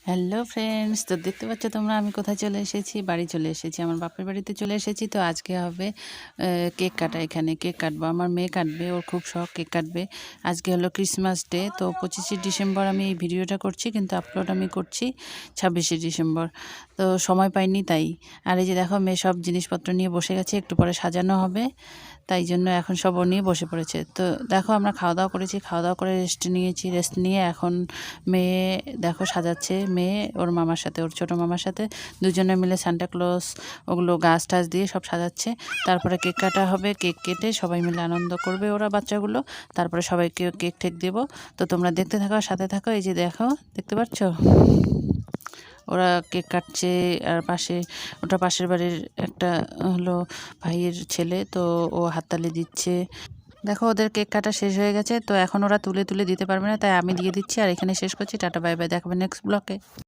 Hello friends, তো দেখতে পাচ্ছ তোমরা আমি কোথায় চলে এসেছি? বাড়ি চলে এসেছি, আমার বাপের বাড়িতে চলে এসেছি। তো আজকে হবে কেক কাটা। এখানে কেক কাটবো, আমার মেয়ে কাটবে, ওর খুব শখ কেক কাটবে। আজকে হলো ক্রিসমাস ডে, তো 25শে ডিসেম্বর আমি এই ভিডিওটা করছি, কিন্তু আপলোড আমি করছি 26শে ডিসেম্বর। তো সময় পাইনি তাই। আর এই যে দেখো, মেয়ে সব জিনিসপত্র নিয়ে বসে গেছে, একটু পরে সাজানো হবে, তাই জন্য এখন সব ও নিয়ে বসে পড়েছে। তো দেখো, আমরা খাওয়া দাওয়া করেছি, খাওয়া দাওয়া করে রেস্ট নিয়েছি, রেস্ট নিয়ে এখন মেয়ে দেখো সাজাচ্ছে। মেয়ে ওর মামার সাথে, ওর ছোটো মামার সাথে দুজনে মিলে সান্টাক্লজ ওগুলো গাছ টাছ দিয়ে সব সাজাচ্ছে। তারপরে কেক কাটা হবে, কেক কেটে সবাই মিলে আনন্দ করবে ওরা বাচ্চাগুলো। তারপরে সবাইকে কেক ঠেক দেবো। তো তোমরা দেখতে থাকো, সাথে থাকো। এই যে দেখো, দেখতে পাচ্ছ ওরা কেক কাটছে। আর পাশে, ওটা পাশের বাড়ির একটা হলো ভাইয়ের ছেলে, তো ও হাততালি দিচ্ছে। দেখো, ওদের কেক কাটা শেষ হয়ে গেছে, তো এখন ওরা তুলে তুলে দিতে পারবে না, তাই আমি দিয়ে দিচ্ছি। আর এখানে শেষ করছি, টাটা বাই বাই, দেখাবে নেক্সট ব্লকে।